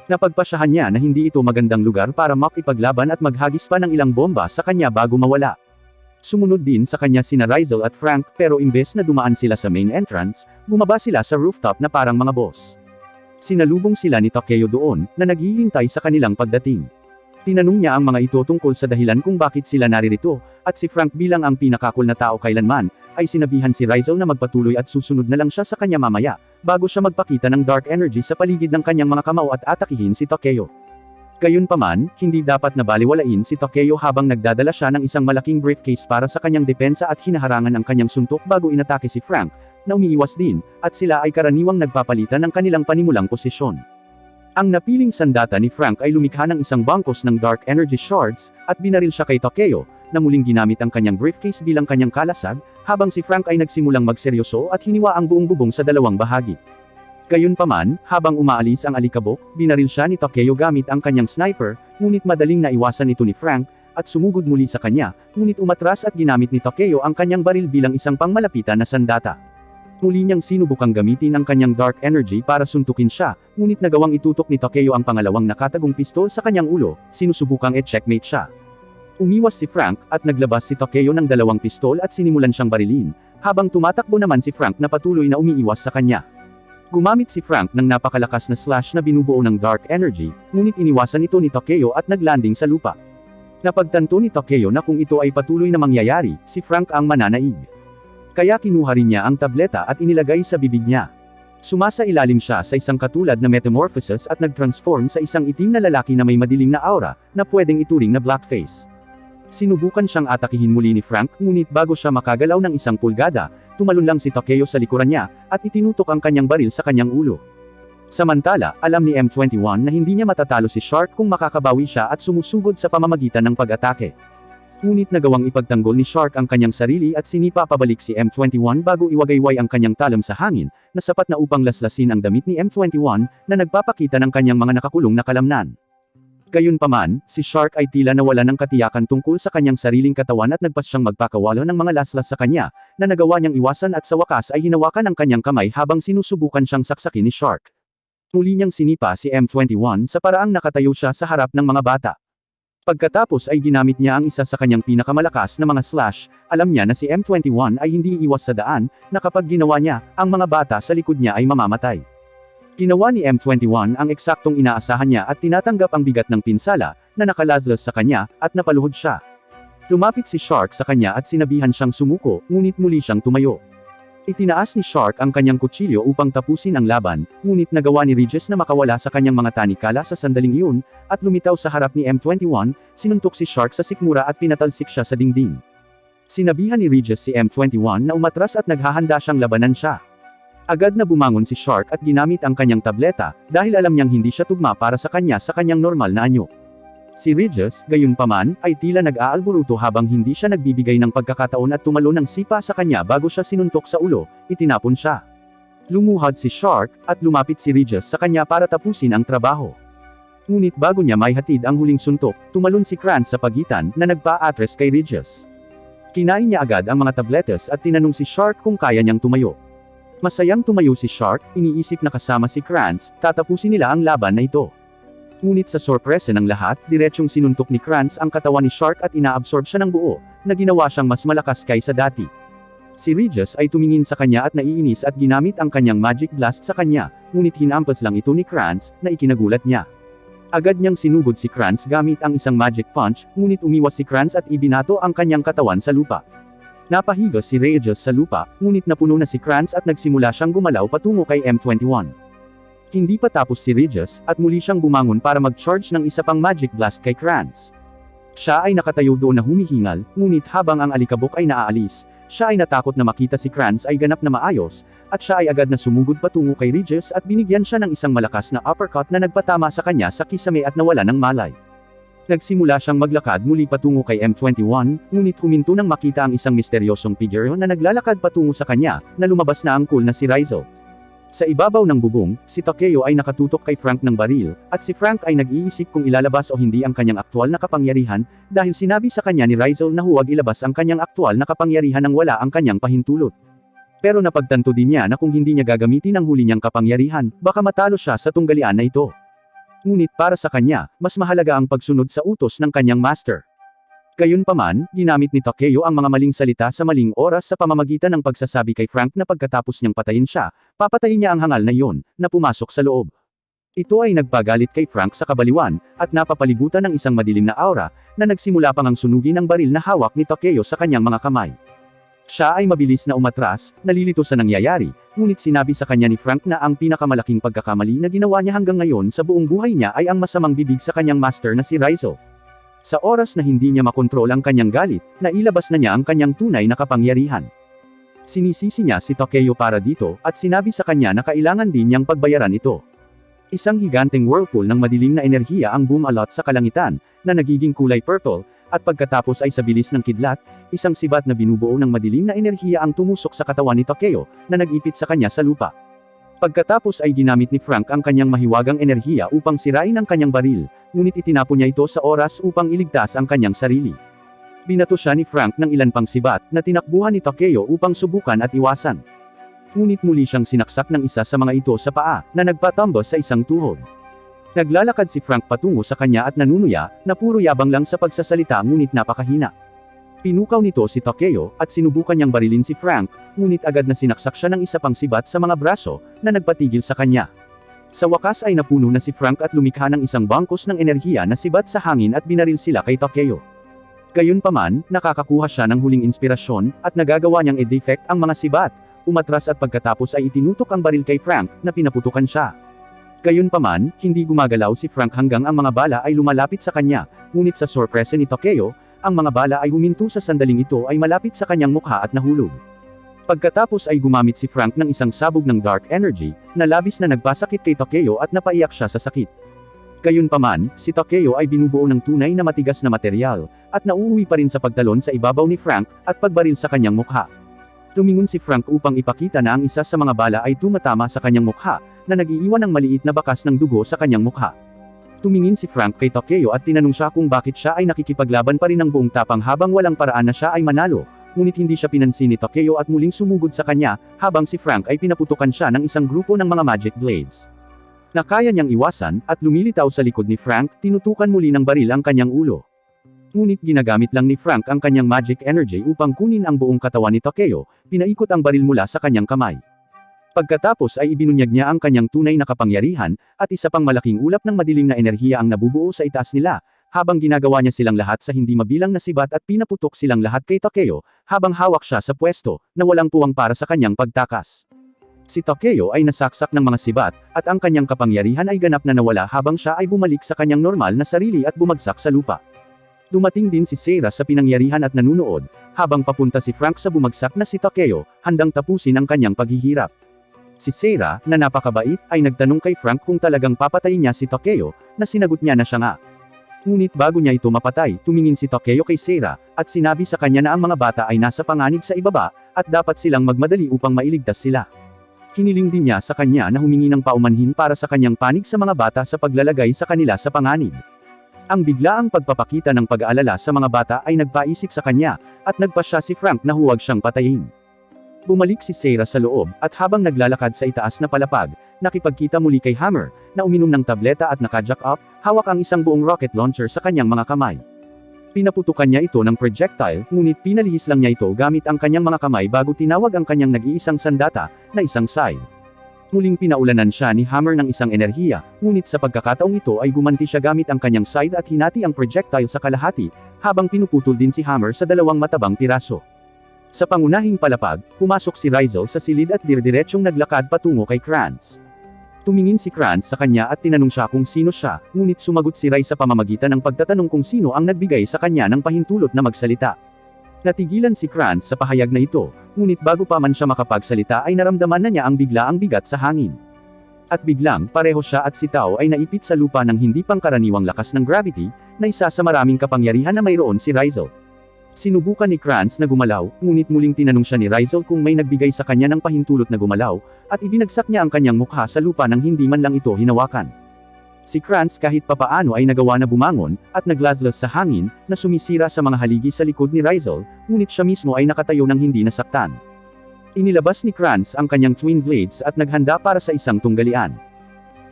[SPEAKER 1] Napagpasyahan niya na hindi ito magandang lugar para makipaglaban at maghagis pa ng ilang bomba sa kanya bago mawala. Sumunod din sa kanya sina Rizal at Frank, pero imbes na dumaan sila sa main entrance, bumaba sila sa rooftop na parang mga boss. Sinalubong sila ni Takeo doon, na naghihintay sa kanilang pagdating. Tinanong niya ang mga ito tungkol sa dahilan kung bakit sila naririto, at si Frank bilang ang pinakakul na tao kailanman, ay sinabihan si Rizal na magpatuloy at susunod na lang siya sa kanya mamaya, bago siya magpakita ng dark energy sa paligid ng kanyang mga kamao at atakihin si Takeo. Gayunpaman, hindi dapat na baliwalain si Takeo habang nagdadala siya ng isang malaking briefcase para sa kanyang depensa at hinaharangan ang kanyang suntok bago inatake si Frank, na umiiwas din, at sila ay karaniwang nagpapalitan ng kanilang panimulang posisyon. Ang napiling sandata ni Frank ay lumikha ng isang bangkos ng dark energy shards, at binaril siya kay Takeo, na muling ginamit ang kanyang briefcase bilang kanyang kalasag, habang si Frank ay nagsimulang magseryoso at hiniwa ang buong bubong sa dalawang bahagi. Gayunpaman, habang umaalis ang alikabok, binaril siya ni Takeo gamit ang kanyang sniper, ngunit madaling naiwasan ito ni Frank, at sumugod muli sa kanya, ngunit umatras at ginamit ni Takeo ang kanyang baril bilang isang pangmalapitan na sandata. Muli niyang sinubukang gamitin ang kanyang dark energy para suntukin siya, ngunit nagawang itutok ni Takeo ang pangalawang nakatagong pistol sa kanyang ulo, sinusubukang checkmate siya. Umiwas si Frank, at naglabas si Takeo ng dalawang pistol at sinimulan siyang barilin, habang tumatakbo naman si Frank na patuloy na umiiwas sa kanya. Gumamit si Frank ng napakalakas na slash na binubuo ng dark energy, ngunit iniwasan ito ni Takeo at naglanding sa lupa. Napagtanto ni Takeo na kung ito ay patuloy na mangyayari, si Frank ang mananaig. Kaya kinuha rin niya ang tableta at inilagay sa bibig niya. Sumasailalim siya sa isang katulad na metamorphosis at nag-transform sa isang itim na lalaki na may madilim na aura, na pwedeng ituring na blackface. Sinubukan siyang atakihin muli ni Frank, ngunit bago siya makagalaw ng isang pulgada, tumalon lang si Takeo sa likuran niya, at itinutok ang kanyang baril sa kanyang ulo. Samantala, alam ni M21 na hindi niya matatalo si Shark kung makakabawi siya at sumusugod sa pamamagitan ng pag-atake. Ngunit nagawang ipagtanggol ni Shark ang kanyang sarili at sinipa pabalik si M21 bago iwagayway ang kanyang talam sa hangin, na sapat na upang laslasin ang damit ni M21, na nagpapakita ng kanyang mga nakakulong na kalamnan. Gayunpaman, si Shark ay tila nawala ng katiyakan tungkol sa kanyang sariling katawan at nagpas siyang magpakawala ng mga laslas sa kanya, na nagawa niyang iwasan at sa wakas ay hinawakan ang kanyang kamay habang sinusubukan siyang saksakin ni Shark. Muli niyang sinipa si M21 sa paraang nakatayo siya sa harap ng mga bata. Pagkatapos ay ginamit niya ang isa sa kanyang pinakamalakas na mga slash, alam niya na si M21 ay hindi iiwas sa daan, na kapag ginawa niya, ang mga bata sa likod niya ay mamamatay. Ginawa ni M21 ang eksaktong inaasahan niya at tinatanggap ang bigat ng pinsala, na nakalaslas sa kanya, at napaluhod siya. Lumapit si Shark sa kanya at sinabihan siyang sumuko, ngunit muli siyang tumayo. Itinaas ni Shark ang kanyang kutsilyo upang tapusin ang laban, ngunit nagawa ni Regis na makawala sa kanyang mga tanikala sa sandaling iyon, at lumitaw sa harap ni M21, sinuntok si Shark sa sikmura at pinatalsik siya sa dingding. Sinabihan ni Regis si M21 na umatras at naghahanda siyang labanan siya. Agad na bumangon si Shark at ginamit ang kanyang tableta, dahil alam niyang hindi siya tugma para sa kanyang normal na anyo. Si Regis, gayunpaman, ay tila nag-aalburuto habang hindi siya nagbibigay ng pagkakataon at tumalo ng sipa sa kanya bago siya sinuntok sa ulo, itinapon siya. Lumuhad si Shark, at lumapit si Regis sa kanya para tapusin ang trabaho. Ngunit bago niya maihatid ang huling suntok, tumalon si Krantz sa pagitan, na nagpa-atres kay Regis. Kinain niya agad ang mga tabletes at tinanong si Shark kung kaya niyang tumayo. Masayang tumayo si Shark, iniisip na kasama si Krantz, tatapusin nila ang laban na ito. Ngunit sa sorpresa ng lahat, diretsyong sinuntok ni Krantz ang katawan ni Shark at inaabsorb siya ng buo, na ginawa siyang mas malakas kaysa dati. Si Regis ay tumingin sa kanya at naiinis at ginamit ang kanyang magic blast sa kanya, ngunit hinampas lang ito ni Krantz, na ikinagulat niya. Agad niyang sinugod si Krantz gamit ang isang magic punch, ngunit umiwas si Krantz at ibinato ang kanyang katawan sa lupa. Napahiga si Regis sa lupa, ngunit napuno na si Krantz at nagsimula siyang gumalaw patungo kay M21. Hindi pa tapos si Regis, at muli siyang bumangon para mag-charge ng isa pang magic blast kay Krantz. Siya ay nakatayo doon na humihingal, ngunit habang ang alikabok ay naaalis, siya ay natakot na makita si Krantz ay ganap na maayos, at siya ay agad na sumugod patungo kay Regis at binigyan siya ng isang malakas na uppercut na nagpatama sa kanya sa kisame at nawala ng malay. Nagsimula siyang maglakad muli patungo kay M21, ngunit huminto nang makita ang isang misteryosong figure na naglalakad patungo sa kanya, na lumabas na ang cool na si Rizal. Sa ibabaw ng bubong, si Takeo ay nakatutok kay Frank ng baril, at si Frank ay nag-iisip kung ilalabas o hindi ang kanyang aktwal na kapangyarihan, dahil sinabi sa kanya ni Rizal na huwag ilabas ang kanyang aktwal na kapangyarihan nang wala ang kanyang pahintulot. Pero napagtanto din niya na kung hindi niya gagamitin ang huli niyang kapangyarihan, baka matalo siya sa tunggalian na ito. Ngunit para sa kanya, mas mahalaga ang pagsunod sa utos ng kanyang master. Gayunpaman, ginamit ni Takeo ang mga maling salita sa maling oras sa pamamagitan ng pagsasabi kay Frank na pagkatapos niyang patayin siya, papatayin niya ang hangal na iyon, na pumasok sa loob. Ito ay nagpagalit kay Frank sa kabaliwan, at napapalibutan ng isang madilim na aura, na nagsimula pang ang sunugin ng baril na hawak ni Takeo sa kanyang mga kamay. Siya ay mabilis na umatras, nalilito sa nangyayari, ngunit sinabi sa kanya ni Frank na ang pinakamalaking pagkakamali na ginawa niya hanggang ngayon sa buong buhay niya ay ang masamang bibig sa kanyang master na si Rizal. Sa oras na hindi niya makontrol ang kanyang galit, nailabas na niya ang kanyang tunay na kapangyarihan. Sinisisi niya si Takeo para dito, at sinabi sa kanya na kailangan din niyang pagbayaran ito. Isang higanteng whirlpool ng madilim na enerhiya ang bumalot sa kalangitan, na nagiging kulay purple, at pagkatapos ay sa bilis ng kidlat, isang sibat na binubuo ng madilim na enerhiya ang tumusok sa katawan ni Takeo, na nag-ipit sa kanya sa lupa. Pagkatapos ay ginamit ni Frank ang kanyang mahiwagang enerhiya upang sirain ang kanyang baril, ngunit itinapon niya ito sa oras upang iligtas ang kanyang sarili. Binato siya ni Frank ng ilan pang sibat, na tinakbuhan ni Takeo upang subukan at iwasan. Ngunit muli siyang sinaksak ng isa sa mga ito sa paa, na nagpatambos sa isang tuhod. Naglalakad si Frank patungo sa kanya at nanunuya, na puro yabang lang sa pagsasalita ngunit napakahina. Pinukaw nito si Takeo, at sinubukan niyang barilin si Frank, ngunit agad na sinaksak siya ng isa pang sibat sa mga braso, na nagpatigil sa kanya. Sa wakas ay napuno na si Frank at lumikha ng isang bangkos ng enerhiya na sibat sa hangin at binaril sila kay Takeo. Gayunpaman, nakakakuha siya ng huling inspirasyon, at nagagawa niyang i-defect ang mga sibat. Umatras at pagkatapos ay itinutok ang baril kay Frank, na pinaputukan siya. Gayunpaman, hindi gumagalaw si Frank hanggang ang mga bala ay lumalapit sa kanya, ngunit sa sorpresa ni Takeo, ang mga bala ay huminto sa sandaling ito ay malapit sa kanyang mukha at nahulog. Pagkatapos ay gumamit si Frank ng isang sabog ng dark energy, na labis na nagpasakit kay Takeo at napaiyak siya sa sakit. Gayunpaman, si Takeo ay binubuo ng tunay na matigas na materyal, at nauuwi pa rin sa pagtalon sa ibabaw ni Frank, at pagbaril sa kanyang mukha. Tumingon si Frank upang ipakita na ang isa sa mga bala ay tumatama sa kanyang mukha, na nag-iiwan ng maliit na bakas ng dugo sa kanyang mukha. Tumingin si Frank kay Takeo at tinanong siya kung bakit siya ay nakikipaglaban pa rin ng buong tapang habang walang paraan na siya ay manalo, ngunit hindi siya pinansin ni Takeo at muling sumugod sa kanya, habang si Frank ay pinaputukan siya ng isang grupo ng mga magic blades. Na kaya niyang iwasan, at lumilitaw sa likod ni Frank, tinutukan muli ng baril ang kanyang ulo. Ngunit ginagamit lang ni Frank ang kanyang magic energy upang kunin ang buong katawan ni Takeo, pinaikot ang baril mula sa kanyang kamay. Pagkatapos ay ibinunyag niya ang kanyang tunay na kapangyarihan, at isa pang malaking ulap ng madilim na enerhiya ang nabubuo sa itaas nila, habang ginagawa niya silang lahat sa hindi mabilang na sibat at pinaputok silang lahat kay Takeo, habang hawak siya sa pwesto, na walang puwang para sa kanyang pagtakas. Si Takeo ay nasaksak ng mga sibat, at ang kanyang kapangyarihan ay ganap na nawala habang siya ay bumalik sa kanyang normal na sarili at bumagsak sa lupa. Dumating din si Seira sa pinangyarihan at nanunood, habang papunta si Frank sa bumagsak na si Takeo, handang tapusin ang kanyang paghihirap. Si Seira, na napakabait, ay nagtanong kay Frank kung talagang papatayin niya si Takeo, na sinagot niya na siya nga. Ngunit bago niya ito mapatay, tumingin si Takeo kay Seira, at sinabi sa kanya na ang mga bata ay nasa panganib sa ibaba, at dapat silang magmadali upang mailigtas sila. Hiniling din niya sa kanya na humingi ng paumanhin para sa kanyang panig sa mga bata sa paglalagay sa kanila sa panganib. Ang biglaang pagpapakita ng pag-aalala sa mga bata ay nagpaisip sa kanya, at nagpasya si Frank na huwag siyang patayin. Bumalik si Seira sa loob, at habang naglalakad sa itaas na palapag, nakipagkita muli kay Hammer, na uminom ng tableta at naka-jack up, hawak ang isang buong rocket launcher sa kanyang mga kamay. Pinaputukan niya ito ng projectile, ngunit pinalihis lang niya ito gamit ang kanyang mga kamay bago tinawag ang kanyang nag-iisang sandata, na isang scythe. Muling pinaulanan siya ni Hammer ng isang enerhiya, ngunit sa pagkakataong ito ay gumanti siya gamit ang kanyang scythe at hinati ang projectile sa kalahati, habang pinuputol din si Hammer sa dalawang matabang piraso. Sa pangunahing palapag, pumasok si Rizal sa silid at dirdiretsong naglakad patungo kay Krantz. Tumingin si Krantz sa kanya at tinanong siya kung sino siya, ngunit sumagot si Rizal sa pamamagitan ng pagtatanong kung sino ang nagbigay sa kanya ng pahintulot na magsalita. Natigilan si Krantz sa pahayag na ito, ngunit bago pa man siya makapagsalita ay naramdaman na niya ang biglaang bigat sa hangin. At biglang, pareho siya at si Tao ay naipit sa lupa ng hindi pangkaraniwang lakas ng gravity, na isa sa maraming kapangyarihan na mayroon si Rizal. Sinubukan ni Krantz na gumalaw, ngunit muling tinanong siya ni Rizal kung may nagbigay sa kanya ng pahintulot na gumalaw, at ibinagsak niya ang kanyang mukha sa lupa nang hindi man lang ito hinawakan. Si Krantz kahit papaano ay nagawa na bumangon, at naglaslas sa hangin, na sumisira sa mga haligi sa likod ni Rizal, ngunit siya mismo ay nakatayo ng hindi nasaktan. Inilabas ni Krantz ang kanyang twin blades at naghanda para sa isang tunggalian.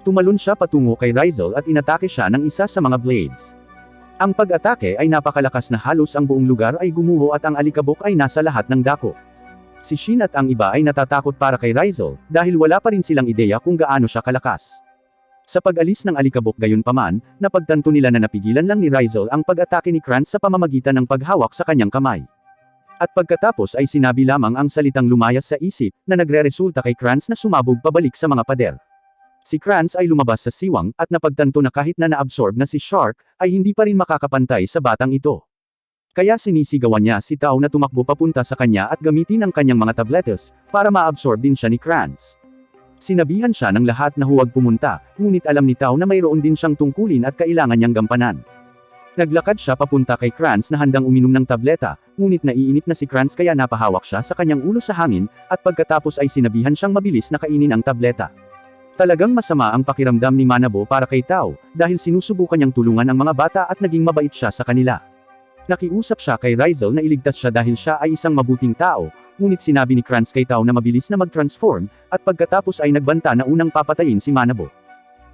[SPEAKER 1] Tumalon siya patungo kay Rizal at inatake siya ng isa sa mga blades. Ang pag-atake ay napakalakas na halos ang buong lugar ay gumuho at ang alikabok ay nasa lahat ng dako. Si Shin at ang iba ay natatakot para kay Rizal, dahil wala pa rin silang ideya kung gaano siya kalakas. Sa pag-alis ng alikabok gayunpaman, napagtanto nila na napigilan lang ni Rizal ang pag-atake ni Krantz sa pamamagitan ng paghawak sa kanyang kamay. At pagkatapos ay sinabi lamang ang salitang lumayas sa isip, na nagre-resulta kay Krantz na sumabog pabalik sa mga pader. Si Krantz ay lumabas sa siwang, at napagtanto na kahit na naabsorb na si Shark, ay hindi pa rin makakapantay sa batang ito. Kaya sinisigawan niya si Tao na tumakbo papunta sa kanya at gamitin ang kanyang mga tabletes, para ma-absorb din siya ni Krantz. Sinabihan siya ng lahat na huwag pumunta, ngunit alam ni Tao na mayroon din siyang tungkulin at kailangan niyang gampanan. Naglakad siya papunta kay Krantz na handang uminom ng tableta, ngunit naiinip na si Krantz kaya napahawak siya sa kanyang ulo sa hangin, at pagkatapos ay sinabihan siyang mabilis na kainin ang tableta. Talagang masama ang pakiramdam ni Manabo para kay Tao, dahil sinusubukan niyang tulungan ang mga bata at naging mabait siya sa kanila. Nakiusap siya kay Rizal na iligtas siya dahil siya ay isang mabuting tao, ngunit sinabi ni Krantz kay Tao na mabilis na mag-transform, at pagkatapos ay nagbanta na unang papatayin si Manabo.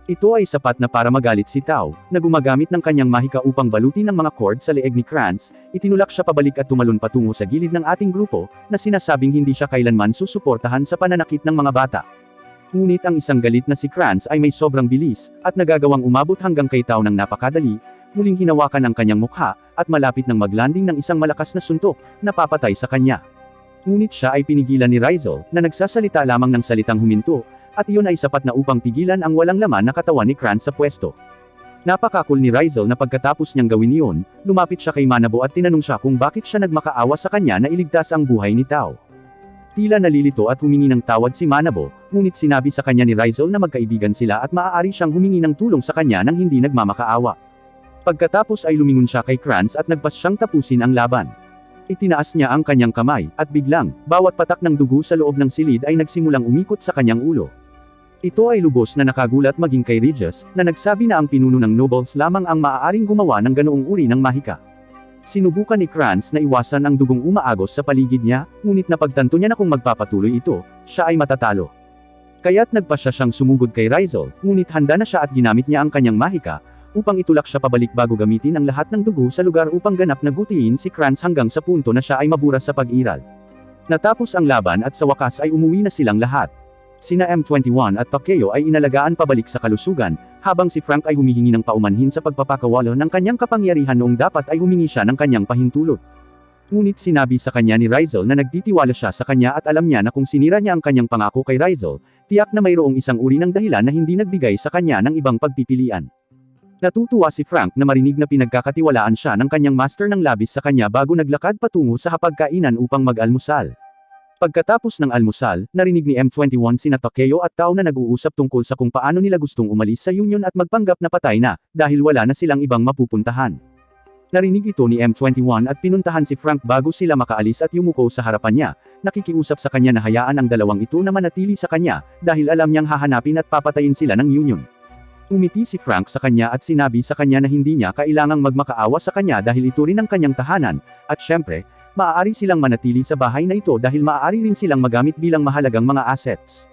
[SPEAKER 1] Ito ay sapat na para magalit si Tao, na gumagamit ng kanyang mahika upang balutin ng mga cord sa leeg ni Krantz, itinulak siya pabalik at tumalon patungo sa gilid ng ating grupo, na sinasabing hindi siya kailanman susuportahan sa pananakit ng mga bata. Ngunit ang isang galit na si Krantz ay may sobrang bilis, at nagagawang umabot hanggang kay Tao ng napakadali, muling hinawakan ang kanyang mukha, at malapit ng maglanding ng isang malakas na suntok, na papatay sa kanya. Ngunit siya ay pinigilan ni Rizal, na nagsasalita lamang ng salitang huminto, at iyon ay sapat na upang pigilan ang walang laman na katawan ni Krantz sa pwesto. Napakakul ni Rizal na pagkatapos niyang gawin iyon, lumapit siya kay Manabo at tinanong siya kung bakit siya nagmakaawa sa kanya na iligtas ang buhay ni Tao. Tila nalilito at humingi ng tawad si Manabo, ngunit sinabi sa kanya ni Rizal na magkaibigan sila at maaari siyang humingi ng tulong sa kanya nang hindi nagmamakaawa. Pagkatapos ay lumingon siya kay Krantz at nagpas siyang tapusin ang laban. Itinaas niya ang kanyang kamay, at biglang, bawat patak ng dugo sa loob ng silid ay nagsimulang umikot sa kanyang ulo. Ito ay lubos na nakagulat maging kay Regis, na nagsabi na ang pinuno ng nobles lamang ang maaaring gumawa ng ganoong uri ng mahika. Sinubukan ni Krantz na iwasan ang dugong umaagos sa paligid niya, ngunit napagtanto niya na kung magpapatuloy ito, siya ay matatalo. Kaya't nagpasya siyang sumugod kay Rizal, ngunit handa na siya at ginamit niya ang kanyang mahika, upang itulak siya pabalik bago gamitin ang lahat ng dugo sa lugar upang ganap na gutiin si Krantz hanggang sa punto na siya ay mabura sa pag-iral. Natapos ang laban at sa wakas ay umuwi na silang lahat. Sina M21 at Takeo ay inalagaan pabalik sa kalusugan, habang si Frank ay humihingi ng paumanhin sa pagpapakawala ng kanyang kapangyarihan noong dapat ay humingi siya ng kanyang pahintulot. Ngunit sinabi sa kanya ni Rizal na nagtitiwala siya sa kanya at alam niya na kung sinira niya ang kanyang pangako kay Rizal, tiyak na mayroong isang uri ng dahilan na hindi nagbigay sa kanya ng ibang pagpipilian. Natutuwa si Frank na marinig na pinagkakatiwalaan siya ng kanyang master ng labis sa kanya bago naglakad patungo sa hapagkainan upang mag-almusal. Pagkatapos ng almusal, narinig ni M21 sina Takeo at Tao na nag-uusap tungkol sa kung paano nila gustong umalis sa Union at magpanggap na patay na, dahil wala na silang ibang mapupuntahan. Narinig ito ni M21 at pinuntahan si Frank bago sila makaalis at yumuko sa harapan niya, nakikiusap sa kanya na hayaan ang dalawang ito na manatili sa kanya, dahil alam niyang hahanapin at papatayin sila ng Union. Umiti si Frank sa kanya at sinabi sa kanya na hindi niya kailangang magmakaawa sa kanya dahil ito rin ang kanyang tahanan, at syempre, maaari silang manatili sa bahay na ito dahil maaari rin silang magamit bilang mahalagang mga assets.